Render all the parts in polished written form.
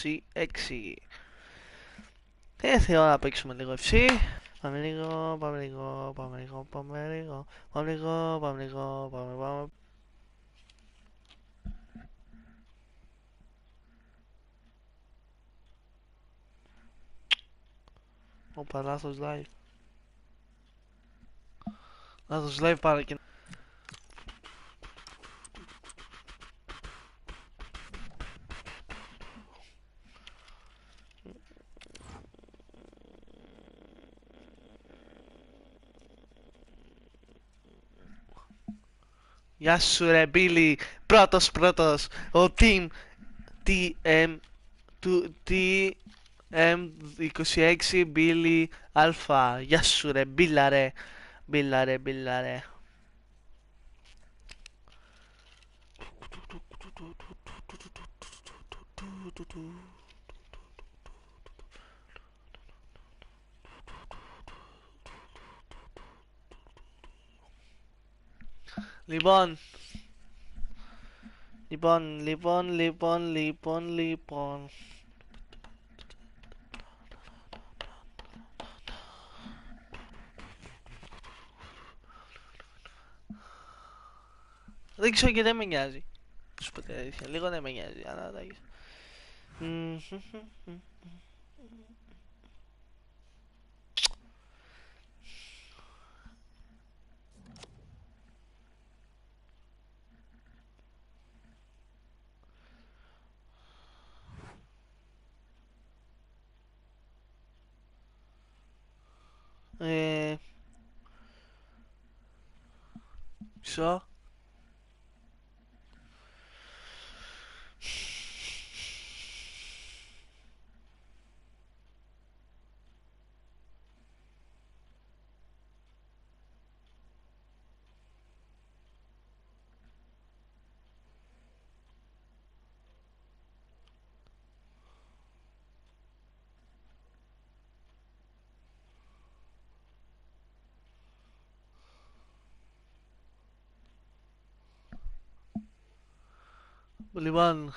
26. Ήρθε η ώρα να παίξουμε λίγο FC. Πάμε λίγο, πάμε λίγο, πάμε λίγο, πάμε λίγο, πάμε λίγο, πάμε λίγο, πάμε. Όπα, λάθος live. Λάθος live πάρα και... Γεια σου ρε Μπίλι, πρώτος, ο Team TM TM26 Μπίλι Αλφα. Γεια σου ρε Μπίλα ρε, Μπίλα ρε. Λοιπόν, δεν ξέρω και δεν με νοιάζει. Σου πω την αλήθεια, λίγο δεν με νοιάζει, αλλά εντάξει. Μισό. Λοιπόν,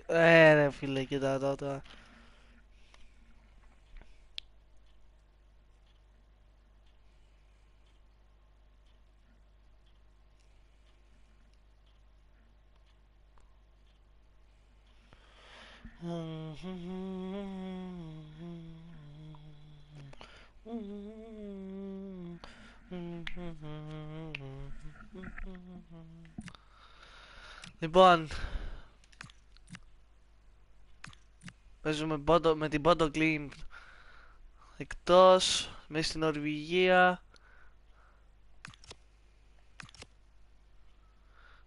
ρε φίλε, κοίτα τώρα. Λοιπόν, παίζουμε με την Bodo Glimt εκτός, μέσα στην Νορβηγία.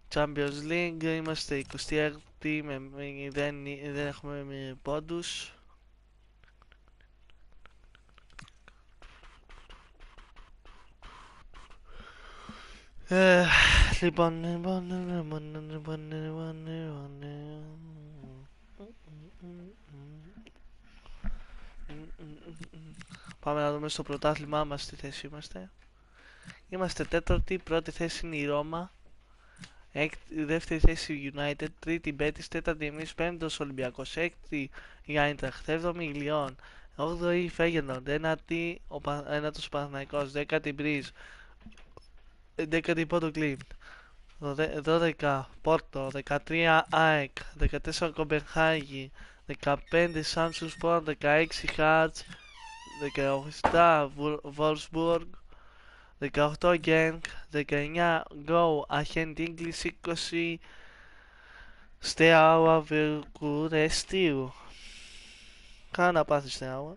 Champions League, είμαστε 26η, δεν έχουμε πόντους. Λοιπόν, πάμε να δούμε στο πρωτάθλημά μας τι θέση είμαστε. Είμαστε τέταρτη, πρώτη θέση είναι η Ρώμα. Δεύτερη θέση η United, τρίτη Betis, τέταρτη εμείς, πέμπτος Ολυμπιακός, έκτη η Άιντραχτ, έβδομη η Λιόν, όγδοη η Φέγενορντ, ένατος ο Παναθηναϊκός, δέκατη Μπριζ, δέκατη Πόντο Κλίμπ, 12 Πόρτο, 13 ΑΕΚ, 14 Κομπενχάγη, 15 Σάνσου Σπορ, 16 Χάρτς, 17 Βόλσμπουργκ, 18 Γκένκ, 19 Go Ahead English, 20 Steaua Βουκουρεστίου. Κάνα να πάθει Steaua.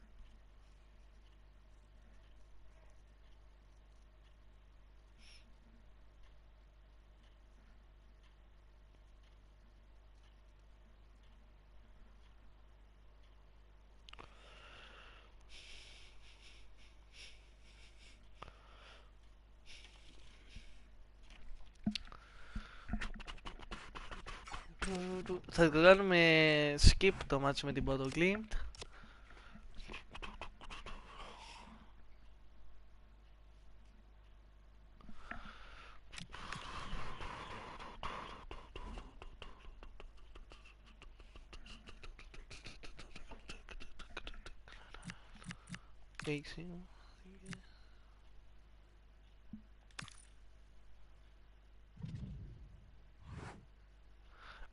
Θα το κάνουμε skip το μάτσο με την Bodo Glimt.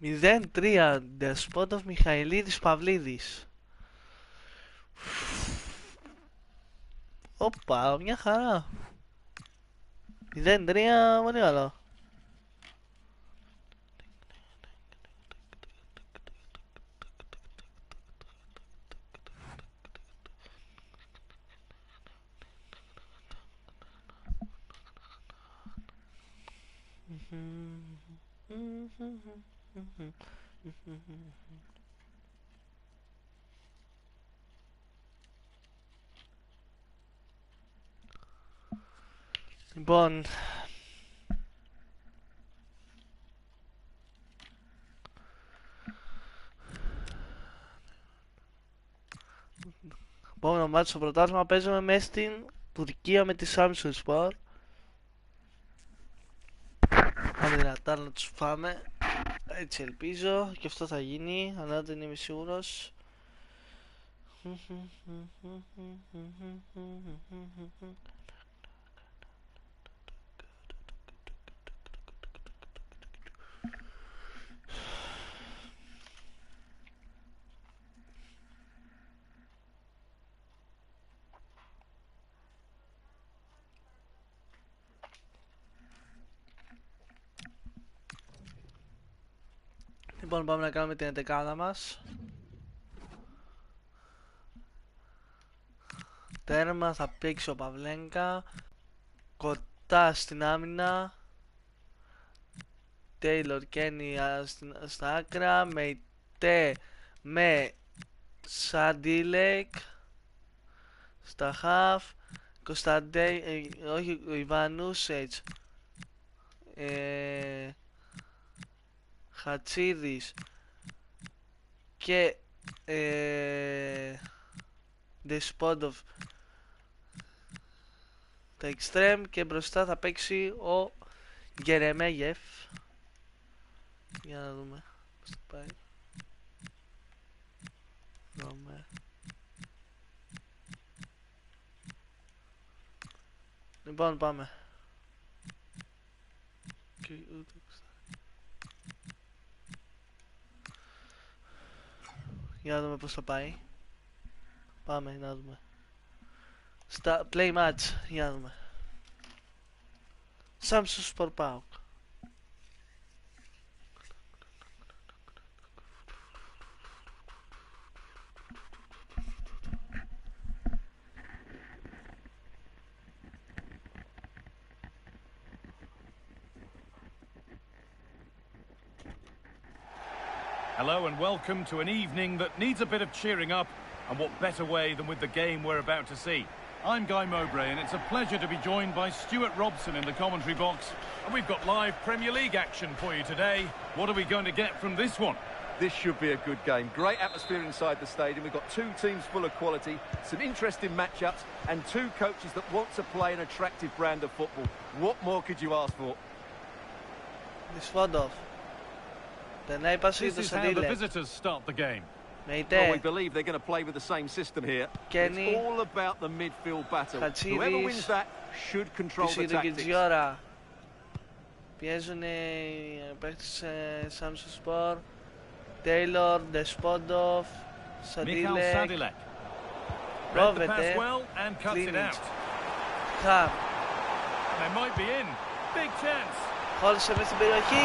Μηδέν 3 Δεσπότοφ Μιχαηλίδης Παυλίδης. Όπα, μια χαρά. 0-3, πολύ καλό. Λοιπόν, επόμενο μάτι στο πρωτάθλημα παίζουμε μέσα στην Τουρκία με τη Samsun Sport. Αν δυνατά να τους φάμε, έτσι ελπίζω και αυτό θα γίνει, αλλά δεν είμαι σίγουρος. Λοιπόν, πάμε να κάνουμε την εντεκάδα μας. Τέρμα θα παίξει ο Παυλένκα. Κοτά στην άμυνα. Τέιλορ Κένι στα άκρα. Μεϊτέ με Σαντίλεκ στα χαφ. Όχι, ο Ιβανούσετς, Χατσίδης και Δεσπόντοφ τα εξτρέμ, και μπροστά θα παίξει ο Γερεμέγεφ. Για να δούμε πώς θα πάει. Δούμε. Λοιπόν, πάμε. Για να δούμε πώς θα πάει. Πάμε να δούμε. Στα play match, για να δούμε. Samsun Sport PAOK. Hello and welcome to an evening that needs a bit of cheering up, and what better way than with the game we're about to see. I'm Guy Mowbray, and it's a pleasure to be joined by Stuart Robson in the commentary box, and we've got live Premier League action for you today. What are we going to get from this one? This should be a good game. Great atmosphere inside the stadium. We've got two teams full of quality, some interesting matchups, and two coaches that want to play an attractive brand of football. What more could you ask for? Δεσπόντοφ. Περνάει πάση This το is how the Σαντίλεκ. visitors start the game. Well, we Μεϊτέ, believe they're going to play with the same system here. Kenny. It's all about the midfield battle. Hatzidis. Whoever wins that should control the Πισίδο και tactics. Τζιόρα. Πιέζουν οι παίκτες Samsun Sport. Τέιλορ, Δεσπόντοφ, Mikhail Σαντίλεκ. Sadilek. Read the pass Πρόβεται. well and cuts it Klinic. out. Χαμ. They might be in. Big chance. Χώλησε μες στην περιοχή.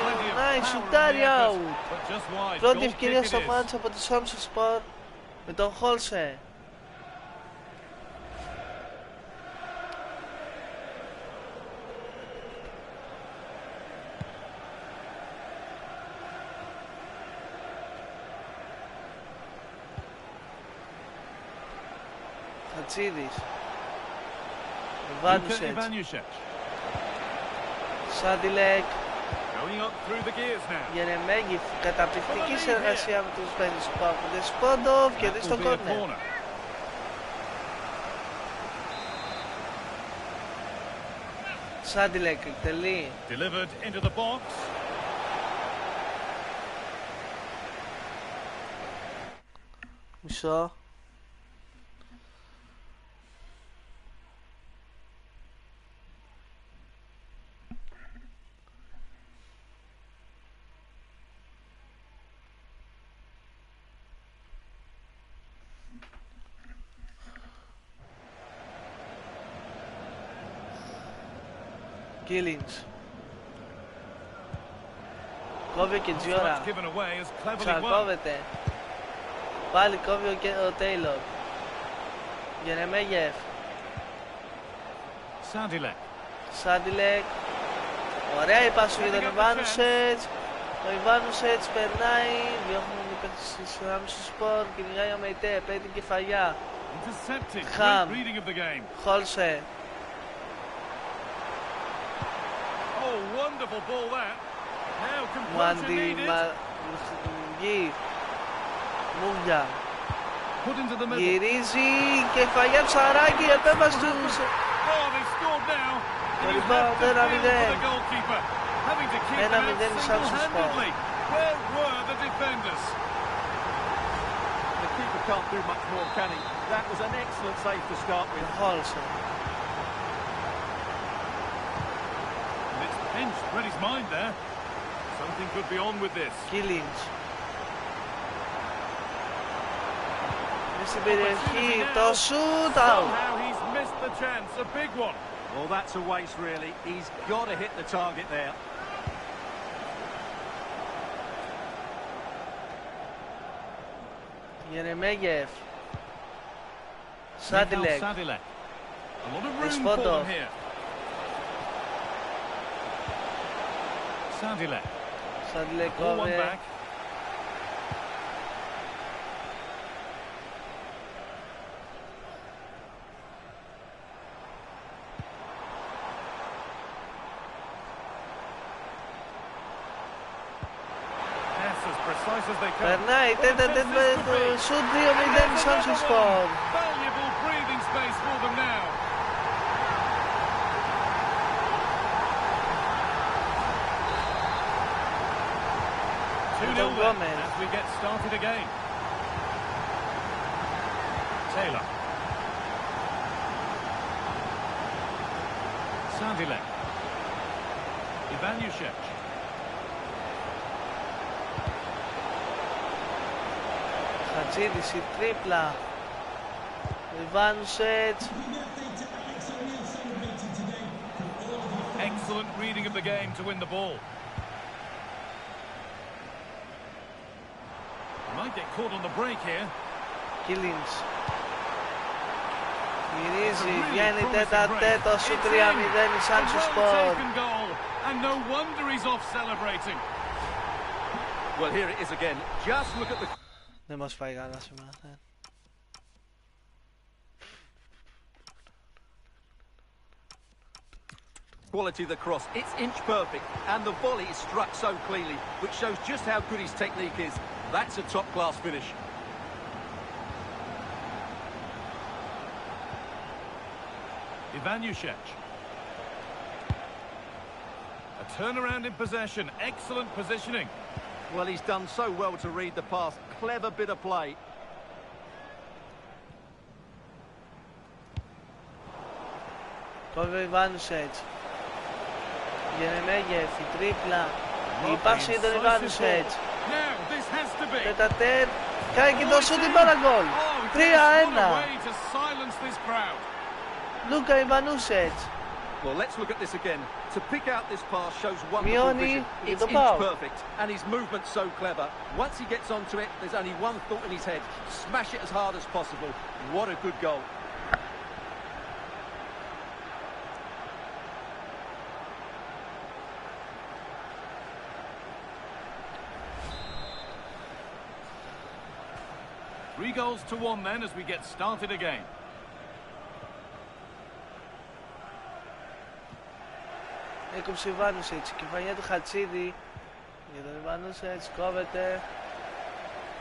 Plenty of Νάι, power in σουτάρι the effort, out. but just wide. Πρώτη Goal ευκαιρία kick στο it is. μάτς από τη Samsun Sport με τον Χόλσε. Χατσίδης. Luka Βάνουσετς. Ivanusek Σάντιλεκ. goes Going up through the gears now. Γερεμέγεφ, καταπληκτική συνεργασία με τους Περισπάκουδες. Σπόντοφ και δει στο κόρνερ. Σάντιλεκ εκτελεί. Delivered into the box. Μισό. Killings. Κόβει και Τζιόρα. Ξανακόβεται. Πάλι κόβει ο Τέιλορ. Γερεμέγεφ. Σάντιλεκ. Ωραία η πάση για τον Ιβάνουσετς. Ο Ιβάνουσετς περνάει. Διώχνουν οι παίκτες της Ράμψης Σπορ. Κυνηγάει ο Μεϊτέ. Παίρνει την κεφαλιά. Χαμ. Χόλσε. Μουάντι. Μούγια. Γυρίζει. Κεφαλιά ψαράκι. Επέμβαση του. Το rebound 1-0. 1-0 η Ράμψης Σπορ. The keeper can't do much more, can he? That was an excellent save to start with. Χόλσε. Pinch read his mind there. Something could be on with this. Killings. Στην περιοχή, το shoot out. Somehow he's missed the chance, a big one. Well, that's a waste, really. He's got to hit the target there. Γερεμέγεφ. Σάντιλεκ. A lot of room for Σπόντοφ. them here. Sandilek. Σάντιλεκ Ball one κόβε. back. That's as precise as they come. Περνάει, τέταρτη με το σουτ 2-0 η Ράμψης Σπορ. Valuable breathing space for them now. Τον Γκόμες. As we get started again. Taylor. Sandilek. Ivanushek. Χατζίδης η τρίπλα. Ο Ιβάνουσετς. Excellent reading of the game to win the ball. Might get caught on the break here. Killings. Γυρίζει, βγαίνει τέταρτο σου 3-0 η Ράμψης Σπορ. And no wonder he's off celebrating. Well, here it is again. Just look at the Δεν μας πάει καλά σήμερα. quality of the cross. It's inch perfect, and the volley is struck so cleanly, which shows just how good his technique is. That's a top-class finish. Ivanushek. A turnaround in possession. Excellent positioning. Well, he's done so well to read the pass. Clever bit of play. Κόβει ο Ιβάνουσετς. Γερεμέγεφ, η τρίπλα. Η πάση για τον Ιβάνουσετς. Τέταρτέρ. Κάνει και το σούτ, την μπάλα γκολ. 3-1. Λούκα Ιβάνουσετς. Well, let's look at this again. To pick out this pass shows wonderful Μειώνει vision. και It's το inch πάω. perfect, and his movement's so clever. Once he gets onto it, there's only one thought in his head: smash it as hard as possible. What a good goal! Three goals to one then as we get started again. Έκοψε Ιβάνουσιτς, κεφαλιά του Χατσίδη για τον Ιβάνουσιτς, κόβεται.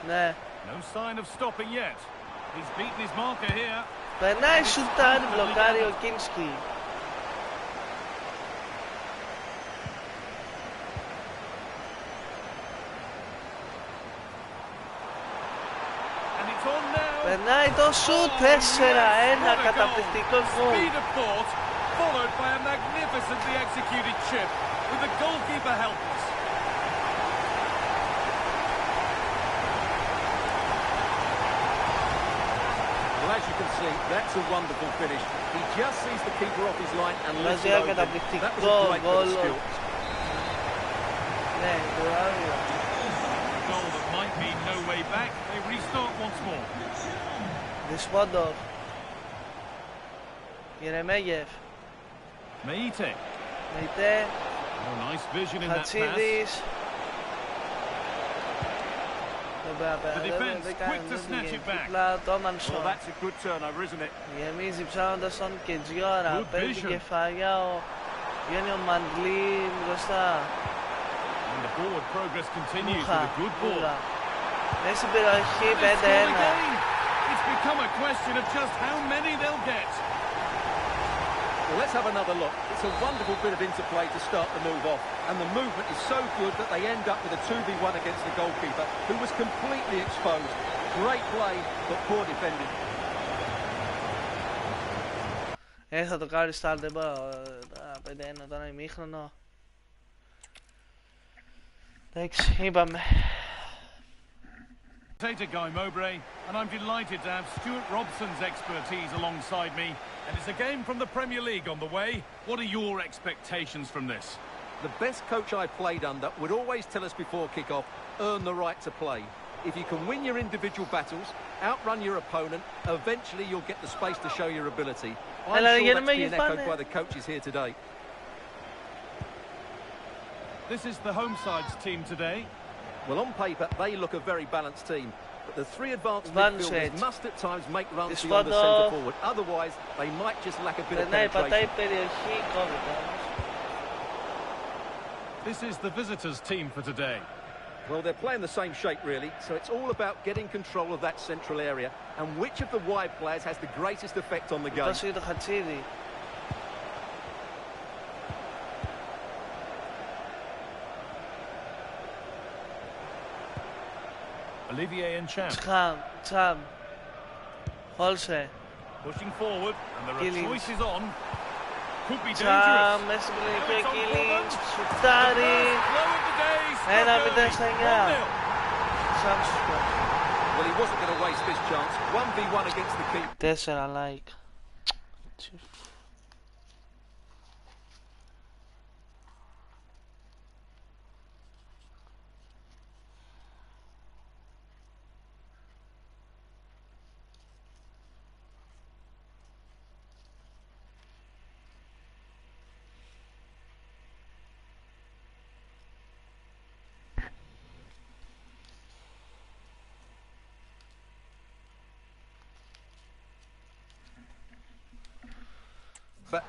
Ναι. No sign of stopping yet. He's beaten his marker here. Περνάει, σουτάρει, μπλοκάρει ο Κίνσκι. And it's on now. Περνάει το σουτ, 4-1, καταπληκτικό γκολ. Speed of thought, followed by a magnificently executed chip, with the goalkeeper helpless. Well, as you can see, that's a wonderful finish. He just sees the keeper off his line and lets Βάζει it ένα over. καταπληκτικό That was a great bit of γκολ. skill. Ναι, μπράβο. A goal that might mean no way back. They restart once more. Δεσπόντοφ. Γερεμέγεφ. Meite. Μεϊτέ. Oh, nice vision in that pass. Χατσίδης. The defense quick to snatch it back. Το Well, Όμανσον. that's a good turnover, isn't it? Γεμίζει ψάχνοντας τον Κετζιόρα. Good Παίρνει vision. την κεφαλιά βγαίνει ο Μαντλή μπροστά. And the forward progress continues Μούχα. with a good ball. Μούχα. Μέσα στην περιοχή They score 5-1. again. It's become a question of just how many they'll get. Well, let's have another look. It's a wonderful bit of interplay to start the move off. And the movement is so good that they end up with a 2v1 against the goalkeeper, who was completely exposed. Great play, but poor defending. Θα το κάνει start, δεν μπορώ. 5-1 τώρα ημίχρονο. Εντάξει, είπαμε. Commentator Guy Mowbray, and I'm delighted to have Stuart Robson's expertise alongside me. And it's a game from the Premier League on the way. What are your expectations from this? The best coach I played under would always tell us before kick-off, earn the right to play. If you can win your individual battles, outrun your opponent, eventually you'll get the space to show your ability. I'm sure that's being echoed by the coaches here today. This is the home side's team today. Well, on paper, they look a very balanced team. But the three advanced Advanced. midfielders must at times make runs This beyond the one, centre forward. Otherwise, they might just lack a bit of Περνάει, πατάει penetration. περιοχή, κόβεται όμως. This is the visitors' team for today. Well, they're playing the same shape, really, so it's all about getting control of that central area and which of the wide players has the greatest effect on the game. Τόσο για το Χατσίδη. Olivier and Champ Τσαμ. Χόλσε. pushing forward, and there are Killings. choices on. Could be Τσαμ, dangerous. μέσα στην περιοχή ο It's on Κίλινγκς. Corbin. Σουτάρει. Blow of the day, struck 1-0 early. στα 9. 1-0. Τσαμ σουτάρει. Well, he wasn't going to waste this chance. 1v1 against the keeper. 4 like.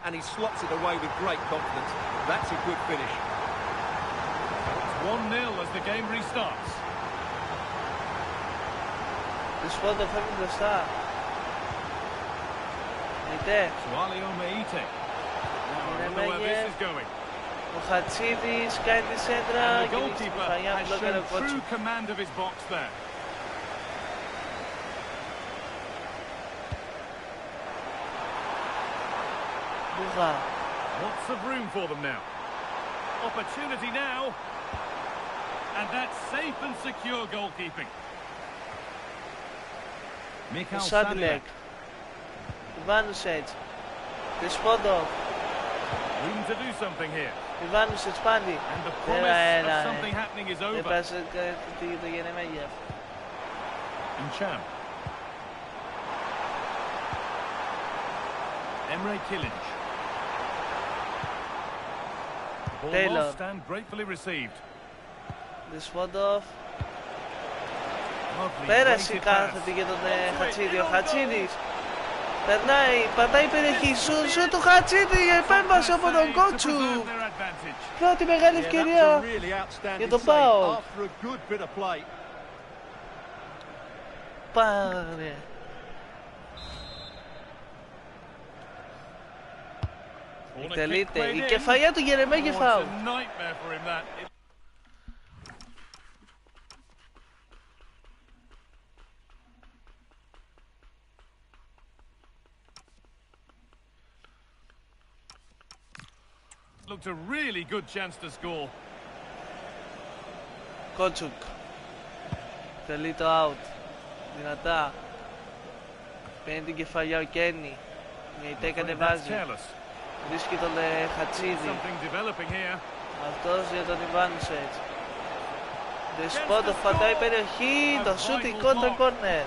And he slots it away with great confidence. That's a good finish. It's 1-0 as the game restarts. Δεσπόντο φεύγει μπροστά. Μεϊτέ. Sualio Meite. Now, I wonder where this is going. Ο Χατσίδης κάνει τη σέντρα. And the Και την goalkeeper κεφαλιά has μπλόκαρε ο shown Κότσου. true command of his box there. Μπουγά. Lots of room for them now. Opportunity now. And that's safe and secure goalkeeping. Mikhail Σάντιλεκ. Sadilek. Ιβάνουσετς. Δεσπόντο. Room to do something here. Ιβάνουσετς πάλι. And the 1-1. promise of something happening is over. Έπασε το Γερεμέγεφ. And Champ. Emre Kilic. Ball Taylor. lost and gratefully received. Δεσπόντο. Lovely Πέρασε weighted κάθετη pass. για τον Onto it, Χατσίδη. Ο in on Χατσίδης περνάει, πατάει περιοχή. Σου του Χατσίδη. Επέμβαση από τον Save to Κότσου. preserve their advantage. Πρώτη μεγάλη ευκαιρία για τον ΠΑΟΚ. Πάρε. Εκτελείται η κεφαλιά του Γερεμέγεφ φάουλ. Looked a really good chance to score. Κότσουκ. Τελεί το out. Δυνατά. Παίρνει την κεφαλιά ο Κένι. Η κατεβάζει. Βρίσκει τον Χατσίδη. Αυτός για τον Ιβάνουσετ. Δεσπότοφ πατάει περιοχή. Το σούτ κόντρα κόρνερ.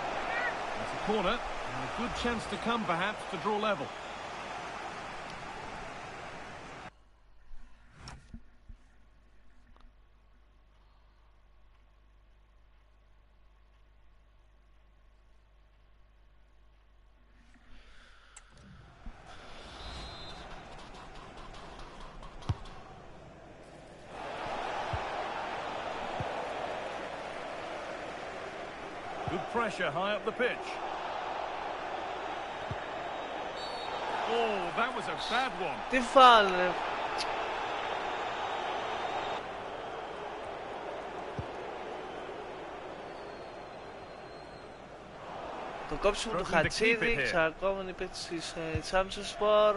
Good pressure high up the pitch. Oh, that was a bad one. Τι φάουλ. Το κόψιμο του Χατσίδη, ξαρκόμενη παίκτης της Samsunspor.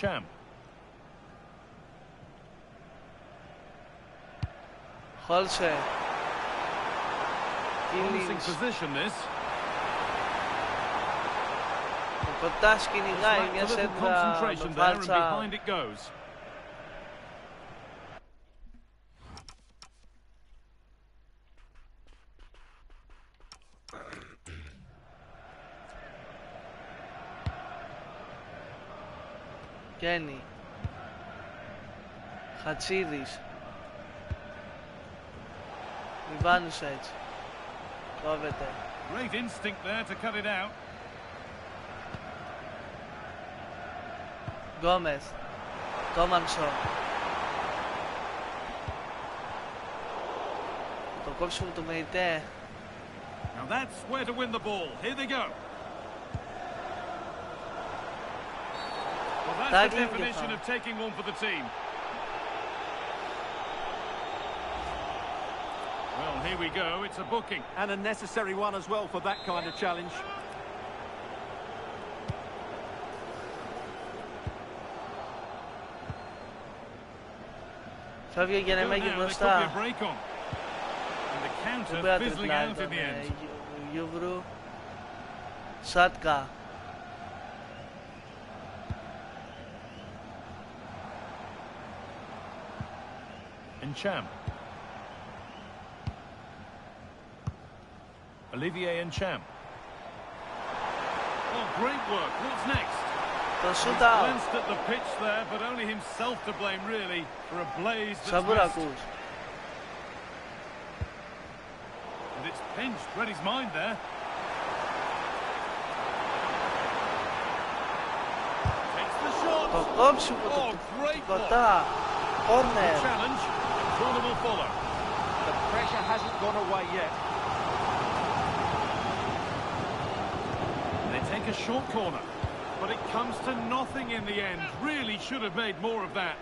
Cham. Χόλσε. Position this. Ο Κοτάς κυνηγάει μια σέντρα με φάλτσα. Κένι. Χατσίδης. Ιβάνουσετς. Κόβεται. Great instinct there to cut it out. Γκόμεθ. Τόμανσον. Το κόψιμο του Μεϊτέ. Now that's where to win the ball. Here they go. Well, that's the definition of taking one for the team. Well, here we go. It's a booking. And a necessary one as well for that kind of challenge. Φεύγει για να μέγει μπροστά. Δεν πρέπει να τριπλάρει τον Γιούβρου. Σάτκα. Cham. Olivier and Cham. Oh, great work. What's next? Το shoot out. Glanced at the pitch there, but only himself to blame, really, for a blaze that's Σαμπουρακούς. And it's pinched, read his mind there. Takes the shot. Το κόψιμο του Κοτά. Corner. Challenge. Corner will follow. The pressure hasn't gone away yet. They take a short corner, but it comes to nothing in the end. Really should have made more of that.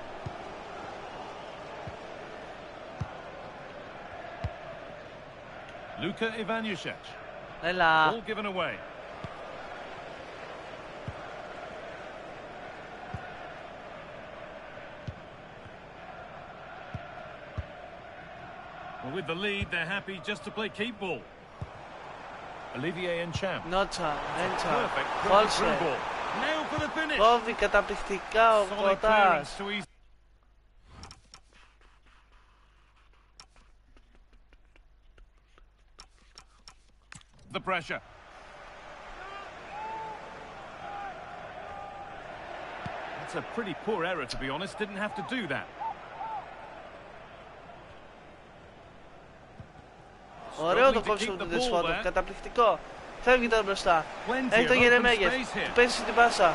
Luka Ivanušić. Έλα. All given away. Well, with the lead, they're happy just to play keep ball. Olivier and Cham. Νότσα, Έντσα, Perfect. Χόλσε. Now for the finish. Κόβει καταπληκτικά ο Κοτάς. The pressure. That's a pretty poor error, to be honest. Didn't have to do that. Ωραίο το Struggling to κόψιμο keep του the ball Δεσπότοφ. there. Καταπληκτικό. Φεύγει τώρα μπροστά. Plenty Έχει of τον open Γερεμέγεφ. space here. Του παίζει την πάσα.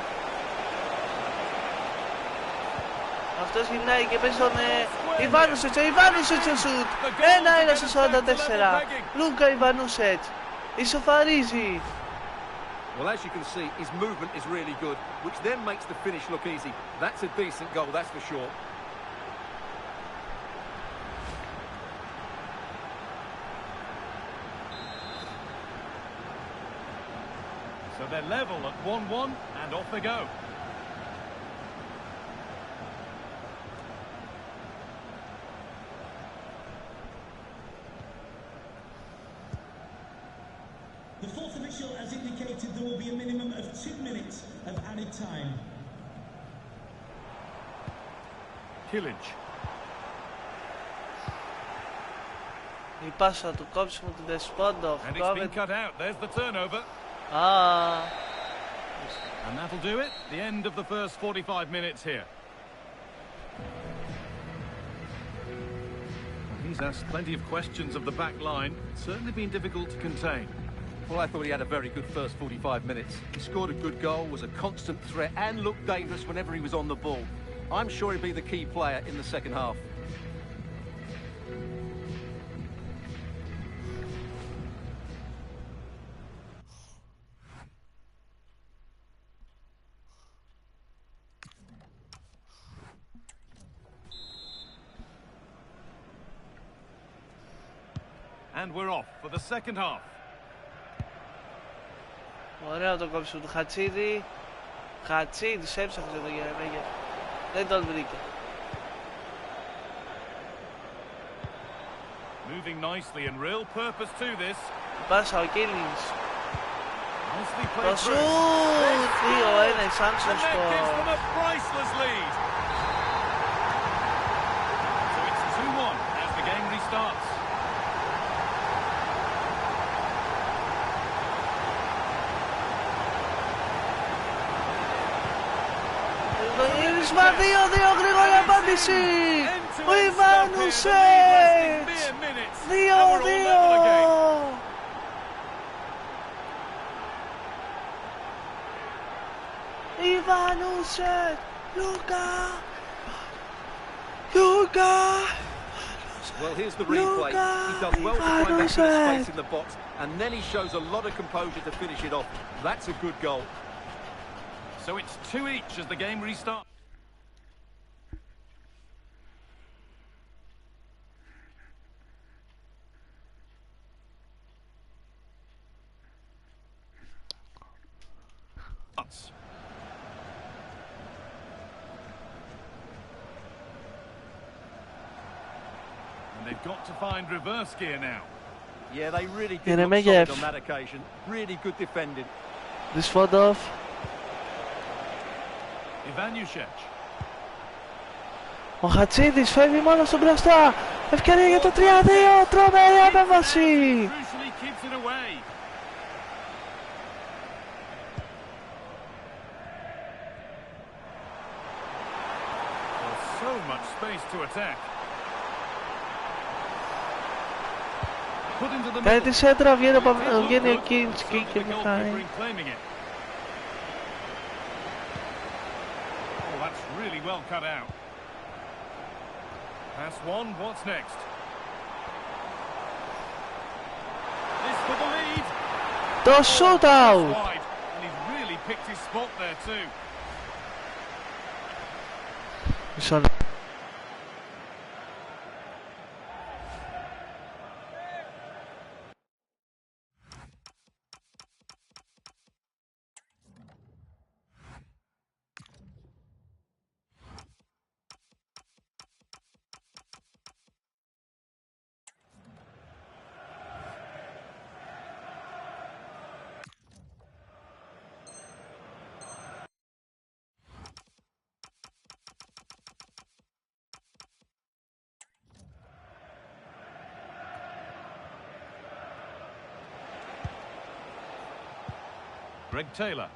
Αυτός γυρνάει και παίζει τον Ιβάνουσετς. Ο Ιβάνουσετς ο σουτ. 1-1 στο 44. Λούκα Ιβάνουσετς. Ισοφαρίζει. Well, as you can see, his movement is really good, which then makes the finish look easy. That's a decent goal, that's for sure. So they're level at 1-1 and off they go. The fourth official has indicated there will be a minimum of 2 minutes of added time. Kilic. Η πάσα του κόψιμου του Δεσπότοφ. And it's been cut out. There's the turnover. And that'll do it. The end of the first 45 minutes here. He's asked plenty of questions of the back line. It's certainly been difficult to contain. Well, I thought he had a very good first 45 minutes. He scored a good goal, was a constant threat, and looked dangerous whenever he was on the ball. I'm sure he'll be the key player in the second half. And we're off for the second half. Ωραίο το κόψιμο του Χατσίδη. Χατσίδης έψαχνε τον Γερεμέγεφ. Δεν τον βρήκε. Moving nicely and real purpose to this. Πάσα ο Κίλινς. Nicely Το played σουτ! through. 2-1 η Σάνσον And that gives them Σπορ. a priceless lead. So it's 2-1 as the game restarts. Το γύρισμα 2-2 γρήγορη απάντηση. Ο Ιβάνουσετς. 2-2. Ιβάνουσετς. Λούκα. Λούκα. Well, here's the replay. He does well to find that bit of space in the box, and then he shows a lot of composure to finish it off. That's a good goal. So it's 2 each as the game restarts. And they've got to find reverse gear now. Yeah, they really did look Γερεμέγεφ. solid on that occasion. Really good defending. Δεσπότοφ. Ivanušec. Ο Χατσίδης φεύγει μόνο στον μπροστά. Ευκαιρία για το 3-2. Τρομερή επέμβαση. Crucially keeps it away. There's so much space to attack. Put into the Κάνει middle. τη σέντρα, βγαίνει ο Good. Κίνσκι και Certainly the μεθάει. goalkeeper in claiming it. Oh, that's really well cut out. Pass one, what's next? This for the lead. Το shootout. Wide. And he's really picked his spot there too. Μισό λεπτό. Greg Taylor.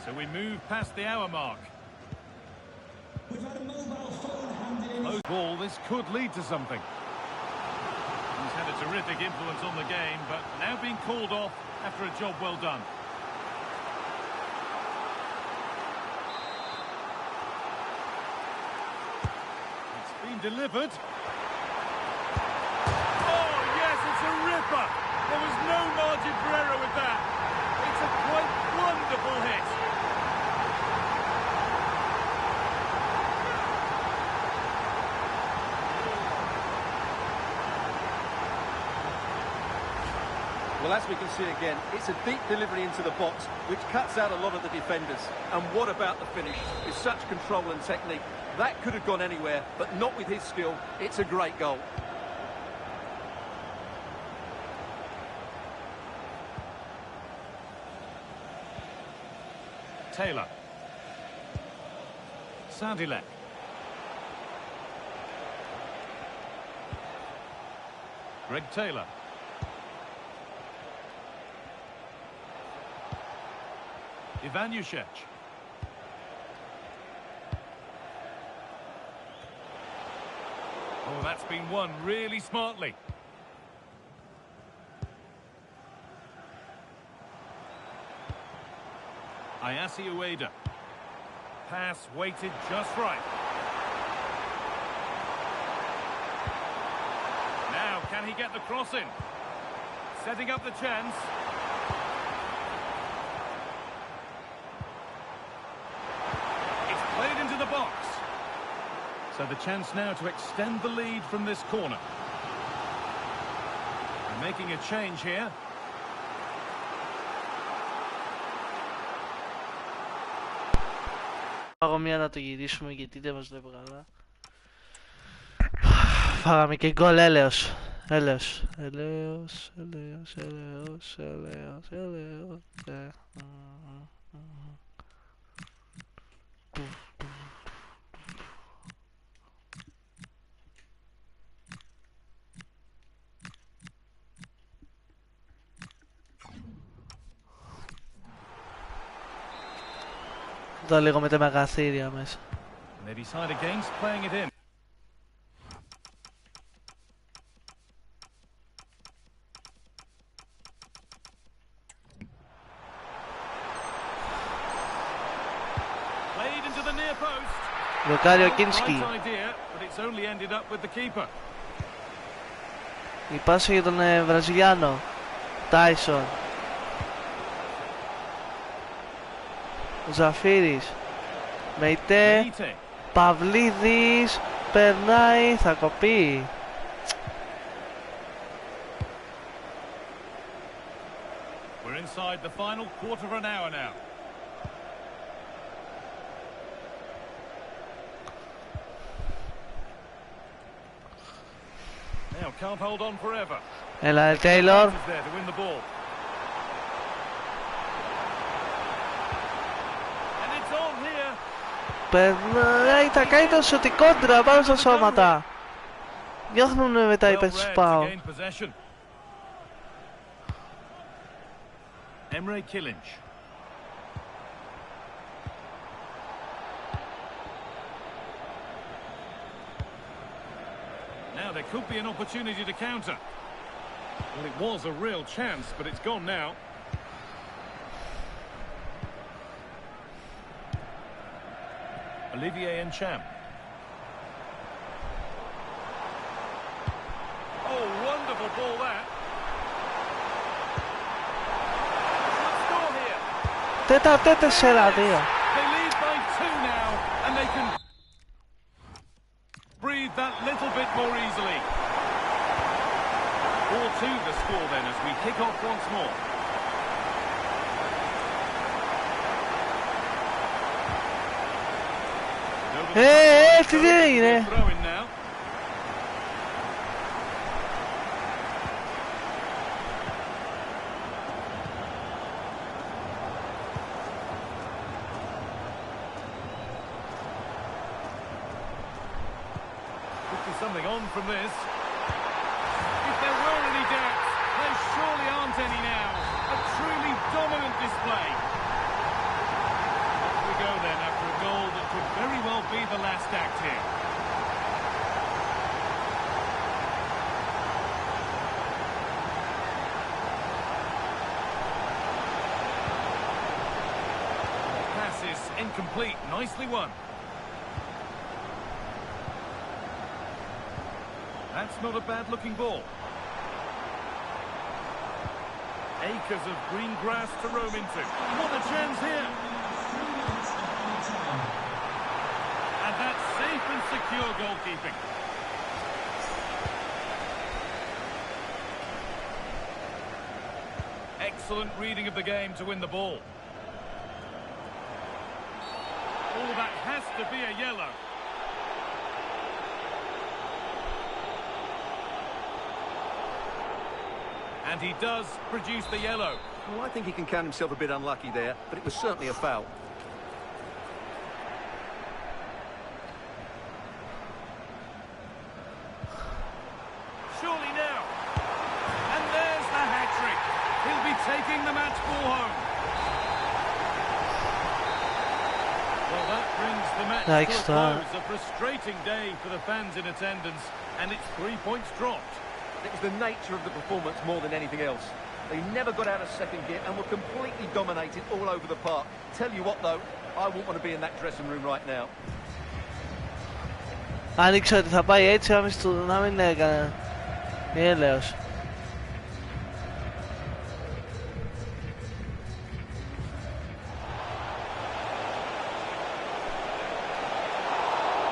So we move past the hour mark. We've had a mobile phone handed in. Close ball, this could lead to something. He's had a terrific influence on the game, but now being called off after a job well done. It's been delivered. Oh, yes, it's a ripper. There was no margin for error with that. It's a quite wonderful hit. Well, as we can see again, it's a deep delivery into the box, which cuts out a lot of the defenders. And what about the finish? With such control and technique, that could have gone anywhere, but not with his skill. It's a great goal. Taylor. Sadilek. Greg Taylor. Ivanushech. Oh, that's been won really smartly. Ayase Ueda. Pass weighted just right. Now, can he get the cross in? Setting up the chance. Played into the box. So the chance now to extend the lead from this corner. They're making a change here. Πάω μία να το γυρίσουμε γιατί δεν μας βλέπω καλά. Φάγαμε και γκολ, έλεος. Έλεος. Έλεος. Έλεος. Έλεος. Έλεος. Έλεος. Εδώ λίγο με τα μεγαθύρια μέσα. They decide against playing it in. Played into the near post. Λουκάριο Κίνσκι. Right idea, but it's only ended up with the keeper. Η πάσα για τον Βραζιλιάνο. Τάισον. Ο Ζαφύρης. Μεϊτέ. Παυλίδης. Περνάει. Θα κοπεί. We're inside the final quarter of an hour now. Now can't hold on forever. Έλα, Taylor. There to win the ball. And it's on here. Περνάει, θα κάνει το σωτή κόντρα πάνω στα σώματα. Διώχνουν μετά υπέρ του ΣΠΑΟ. Emre Killinch. Now there could be an opportunity to counter. Well, it was a real chance, but it's gone now. Olivier Ncham. Oh, wonderful ball that. Τέταρτε 4-2. They lead by 2 now, and they can breathe that little bit more easily. 4-2 the score then as we kick off once more. Τι έγινε. Something on from this. If there were any doubts, there surely aren't any now. A truly dominant display. go then after a goal that could very well be the last act here. Pass is incomplete. Nicely won. That's not a bad-looking ball. Acres of green grass to roam into. What a chance here! And that's safe and secure goalkeeping. Excellent reading of the game to win the ball. Oh, that has to be a yellow. And he does produce the yellow. Well, I think he can count himself a bit unlucky there, but it was certainly a foul. Surely now. And there's the hat-trick. He'll be taking the match ball home. Well, that brings the match to a close. A frustrating day for the fans in attendance, and it's 3 points dropped. It was the nature of the performance more than anything else. They never got out of second gear and were completely dominated all over the park. Tell you what, though, I wouldn't want to be in that dressing room right now. Αν ήξερα ότι θα πάει έτσι, να μην έκανε έλεος.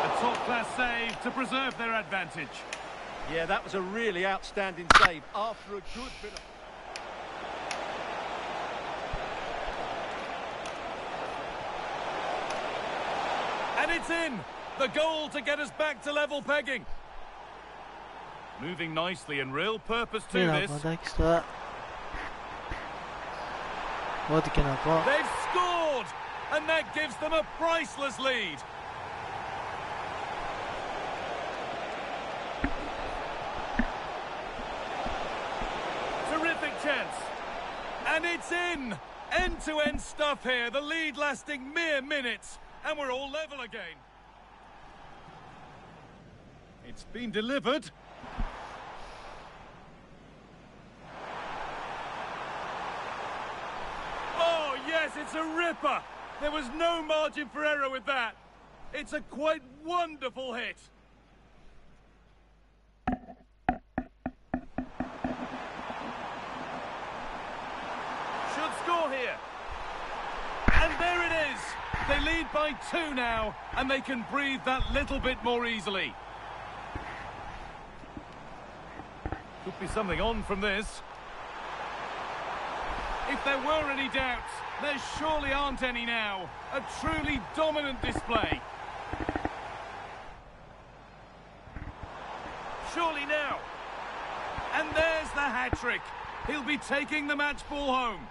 A top-class save to preserve their advantage. Yeah, that was a really outstanding save after a good bit of... And it's in! The goal to get us back to level pegging. Moving nicely and real purpose to this. They've scored! And that gives them a priceless lead. Terrific chance. And it's in! End-to-end stuff here. The lead lasting mere minutes. And we're all level again. It's been delivered. Oh, yes, it's a ripper. There was no margin for error with that. It's a quite wonderful hit. Should score here. And there it is. They lead by 2 now, and they can breathe that little bit more easily. Could be something on from this. If there were any doubts, there surely aren't any now. A truly dominant display. Surely now. And there's the hat-trick. He'll be taking the match ball home.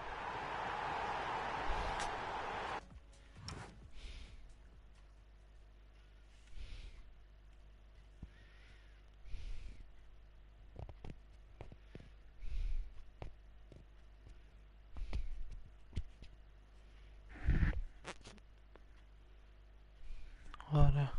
Ωραία.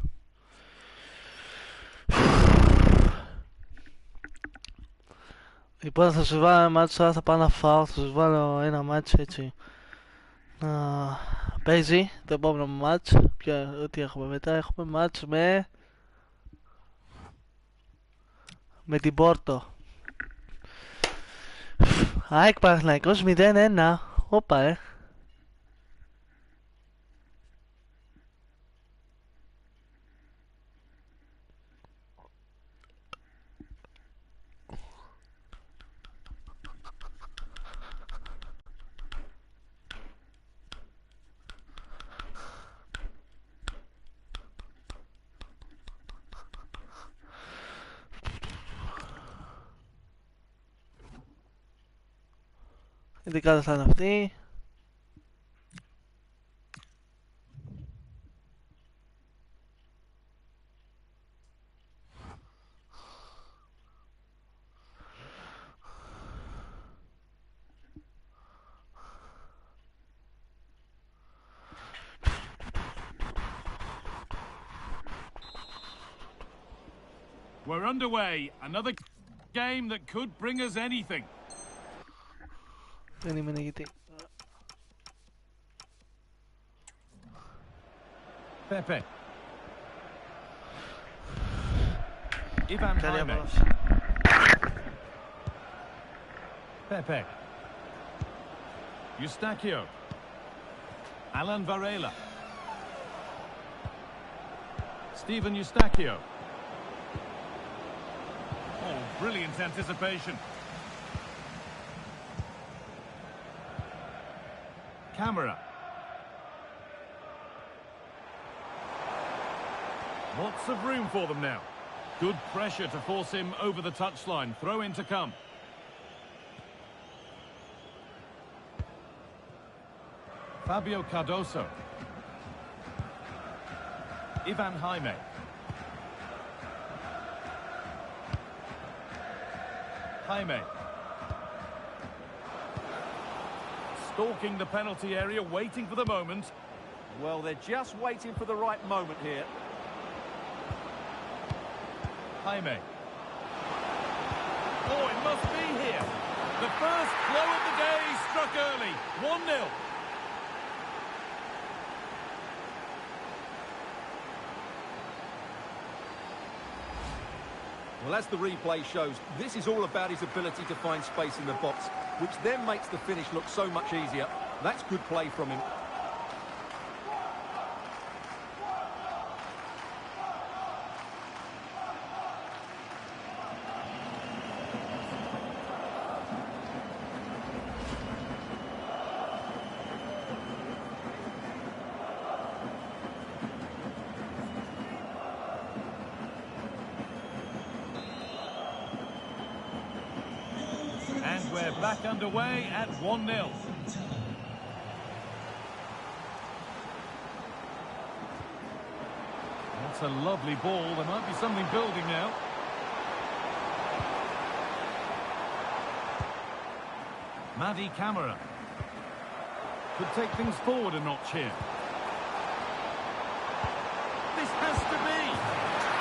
Λοιπόν, θα σας βάλω ένα μάτσο, τώρα θα πάω να φάω, θα σας βάλω ένα μάτσο έτσι να παίζει το επόμενο μάτσο. Ό,τι έχουμε μετά, έχουμε μάτσο με την Πόρτο. ΑΕΚ Παναθηναϊκός 0-1. Όπα Ειδικά δεν θα είναι αυτή. We're underway. Another game that could bring us anything. Περίμενε γιατί. Pepe. Ivan Καλή Jaime. απόλαυση. Pepe. Eustachio. Alan Varela. Steven Eustachio. Oh, brilliant anticipation. Camera. Lots of room for them now. Good pressure to force him over the touchline. Throw in to come. Fabio Cardoso. Ivan Jaime. Jaime. Stalking the penalty area, waiting for the moment. Well, they're just waiting for the right moment here. Jaime. Oh, it must be here. The first blow of the day struck early. 1-0. Well, as the replay shows, this is all about his ability to find space in the box, which then makes the finish look so much easier. That's good play from him. And we're back underway at 1-0. That's a lovely ball. There might be something building now. Madi Camara. Could take things forward a notch here. This has to be.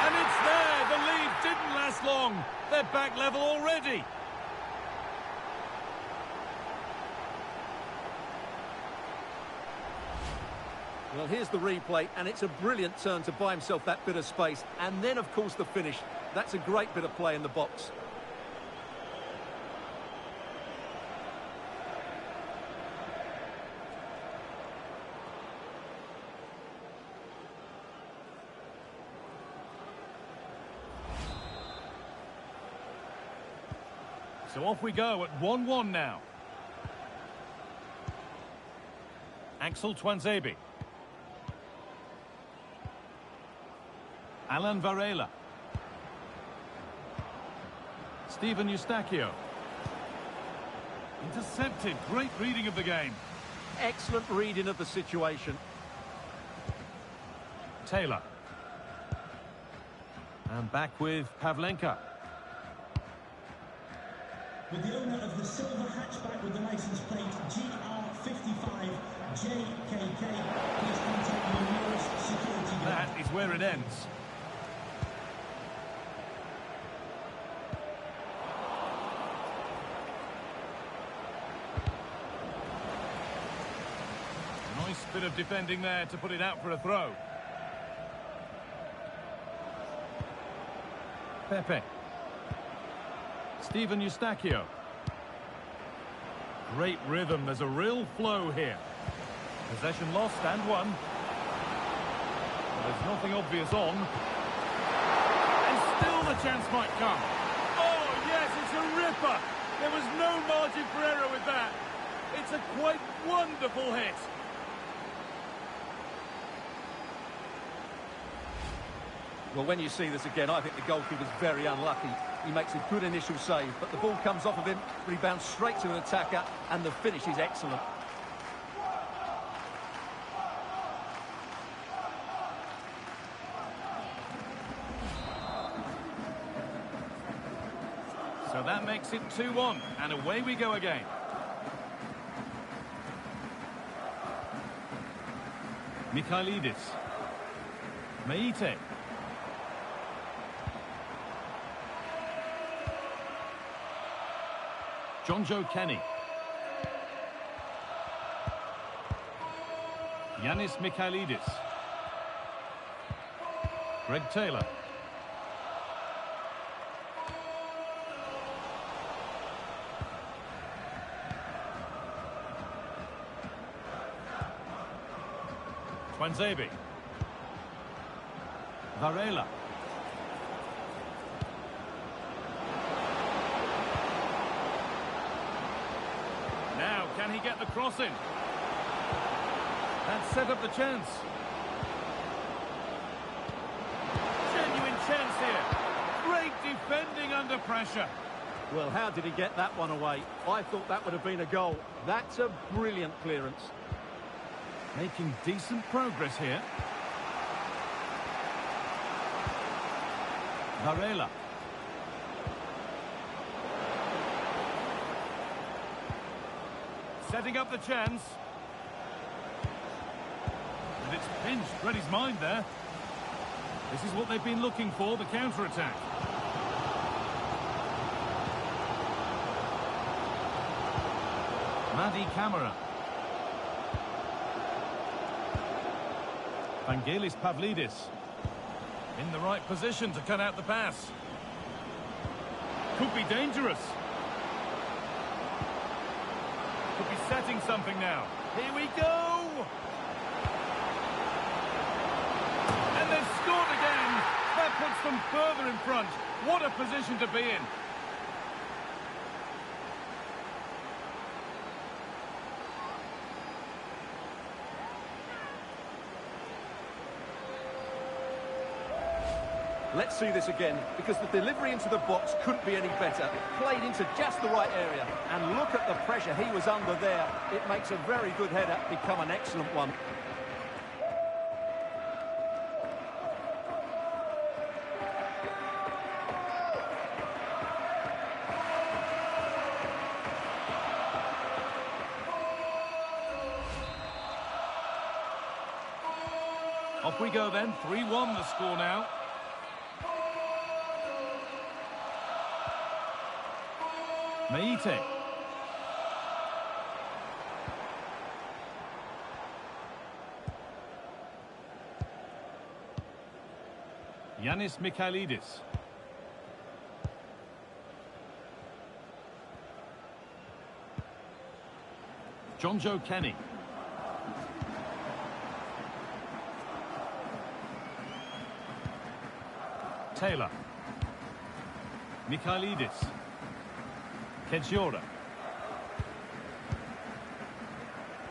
And it's there. The lead didn't last long. They're back level already. Well, here's the replay, and it's a brilliant turn to buy himself that bit of space. And then, of course, the finish. That's a great bit of play in the box. So off we go at 1-1 now. Axel Tuanzebe. Alan Varela. Steven Eustachio. Intercepted. Great reading of the game. Excellent reading of the situation. Taylor. And back with Pavlenka. With the owner of the silver hatchback with the license plate GR55 JKK, please contact your nearest security guard. That is where it ends. Nice bit of defending there to put it out for a throw. Pepe. Steven Eustachio. Great rhythm. There's a real flow here. Possession lost and won. There's nothing obvious on. And still the chance might come. Oh, yes, it's a ripper. There was no margin for error with that. It's a quite wonderful hit. Well, when you see this again, I think the goalkeeper's very unlucky. He makes a good initial save, but the ball comes off of him, rebounds straight to an attacker, and the finish is excellent. So that makes it 2-1, and away we go again. Mikhailidis. Meite. Joe Kenny. Yanis Mikhailidis. Greg Taylor. Twanzebe. Varela. Now, can he get the cross in? And set up the chance. Genuine chance here. Great defending under pressure. Well, how did he get that one away? I thought that would have been a goal. That's a brilliant clearance. Making decent progress here. Varela. Setting up the chance. And it's pinched. Read his mind there. This is what they've been looking for, the counter-attack. Madi Camara. Vangelis Pavlidis. In the right position to cut out the pass. Could be dangerous. Could be setting something now. Here we go! And they've scored again! That puts them further in front. What a position to be in. Let's see this again, because the delivery into the box couldn't be any better. Played into just the right area. And look at the pressure he was under there. It makes a very good header become an excellent one. Off we go then, 3-1 the score now. Meite. Yanis Mikhailidis. Joe Kenny. Taylor. Mikhailidis. Kedziora.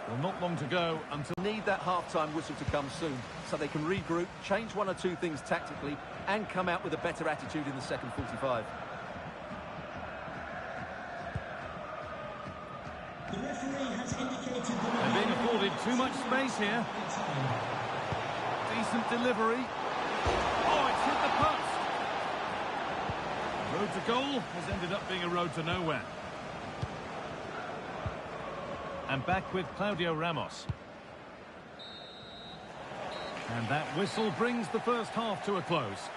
Well, not long to go until... Need that half-time whistle to come soon, so they can regroup, change one or two things tactically, and come out with a better attitude in the second 45. The referee has indicated the They're being afforded too much space here. Decent delivery. Oh, it's hit the post. Road to goal has ended up being a road to nowhere. And back with Claudio Ramos. And that whistle brings the first half to a close.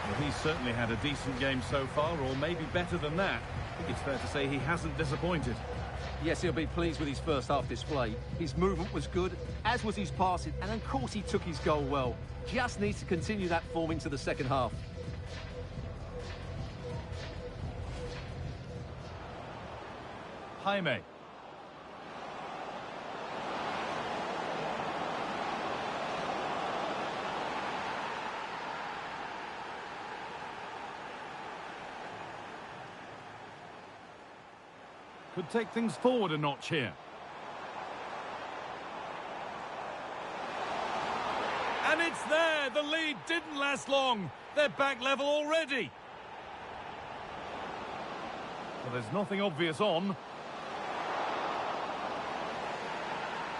Well, he's certainly had a decent game so far, or maybe better than that. I think it's fair to say he hasn't disappointed. Yes, he'll be pleased with his first half display. His movement was good, as was his passing, and of course he took his goal well. Just needs to continue that form into the second half. Jaime. Could take things forward a notch here. And it's there! The lead didn't last long. They're back level already. Well, there's nothing obvious on.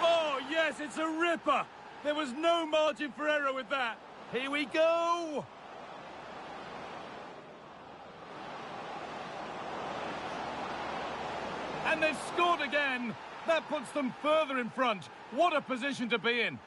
Oh, yes, it's a ripper. There was no margin for error with that. Here we go. And they've scored again. That puts them further in front. What a position to be in.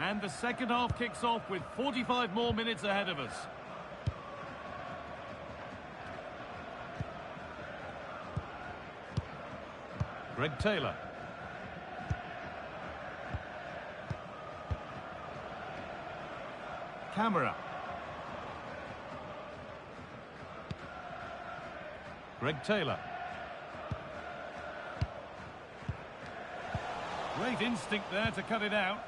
And the second half kicks off with 45 more minutes ahead of us. Greg Taylor. Camera. Greg Taylor. Great instinct there to cut it out.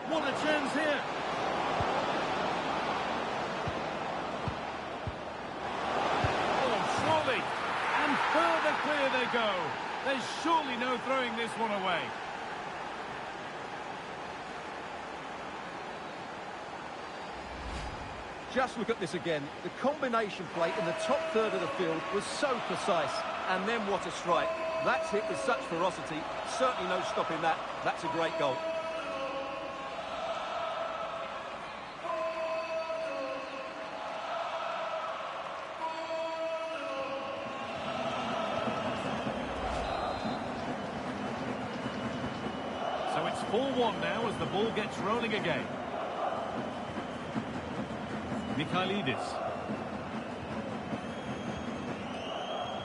What a chance here! Oh, surely! And further clear they go. There's surely no throwing this one away. Just look at this again. The combination play in the top third of the field was so precise. And then what a strike. That's hit with such ferocity. Certainly no stopping that. That's a great goal. So it's 4-1 now as the ball gets rolling again. Mikhailidis.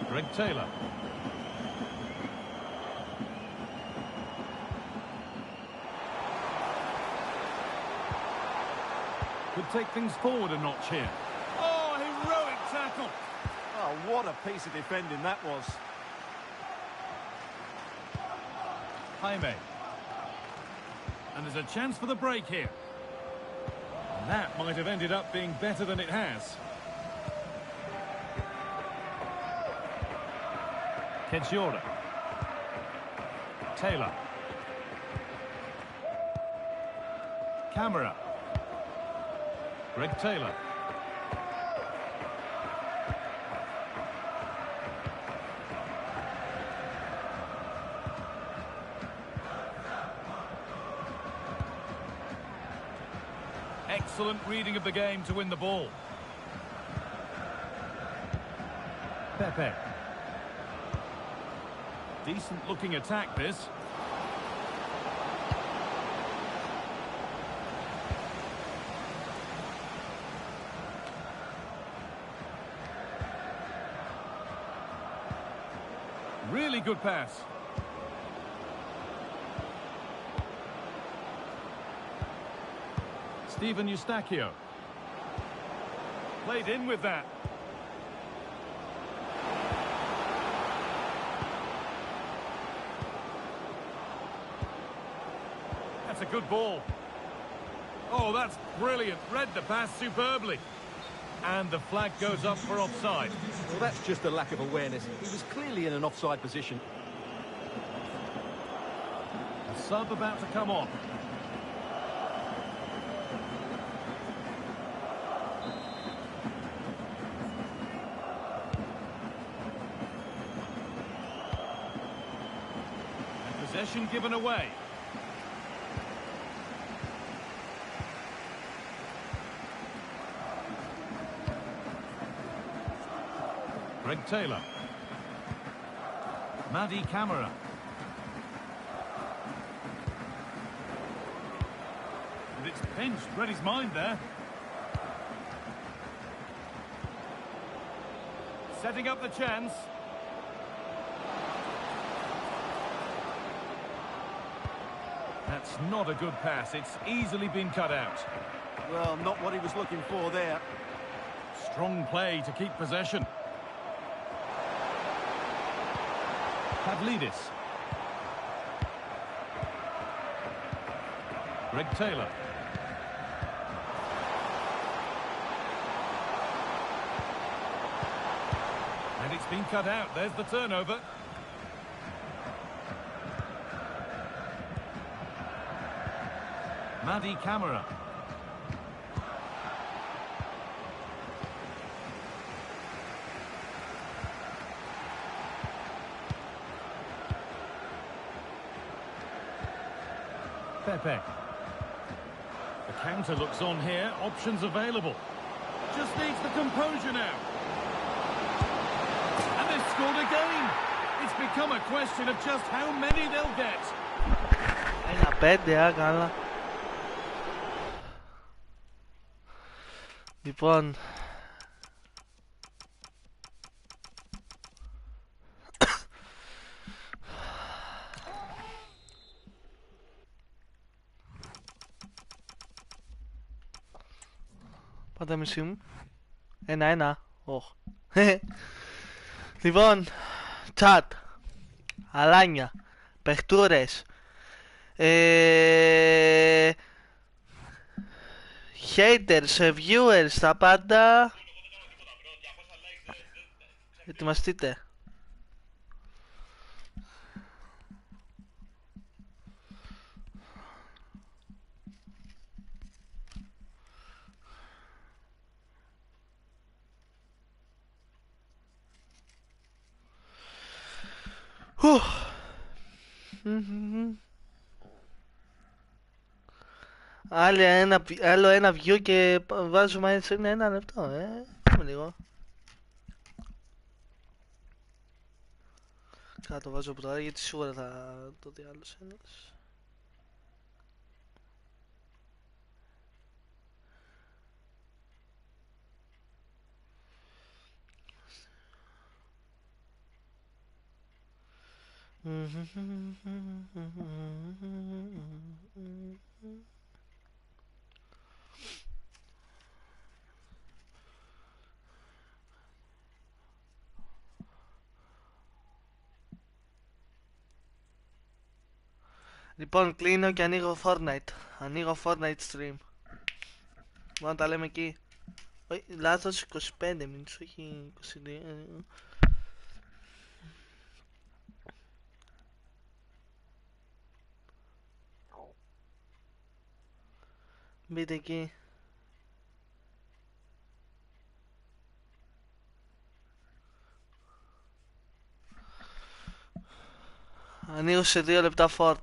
Greg Taylor. Could take things forward a notch here. Oh, heroic tackle. Oh, what a piece of defending that was. Jaime. And there's a chance for the break here. And that might have ended up being better than it has. Kedziora. Taylor. Camera. Greg Taylor. Excellent reading of the game to win the ball. Pepe. Decent looking attack this. Really good pass. Steven Eustachio. Played in with that. That's a good ball. Oh, that's brilliant. Read the pass superbly. And the flag goes up for offside. Well, that's just a lack of awareness. He was clearly in an offside position. A sub about to come on. And possession given away. Greg Taylor. Madi Camera. And it's pinched. Read his mind there. Setting up the chance. That's not a good pass. It's easily been cut out. Well, not what he was looking for there. Strong play to keep possession. Pavlidis. Greg Taylor. And it's been cut out. There's the turnover. Madi Camera. Pepe. The counter looks on here. Options available. Just needs the composure now. And they've scored again. It's become a question of just how many they'll get. And 5, καλά. Λοιπόν, πάντα μισή μου. 1-1. Όχ. Λοιπόν, chat, αλάνια, παιχτούρες, haters, viewers, τα πάντα. Ετοιμαστείτε. Άλλο ένα view και βάζουμε έτσι, είναι 1 λεπτό. Πάμε λίγο. Κάτω βάζω από τώρα γιατί σίγουρα θα το δει άλλος ένας. Λοιπόν, κλείνω και ανοίγω Fortnite. Ανοίγω Fortnite stream. Μόνο τα λέμε εκεί. Όχι, λάθος, 25 μήνες, όχι 22. Μπείτε εκεί. Ανοίγω σε 2 λεπτά Fort.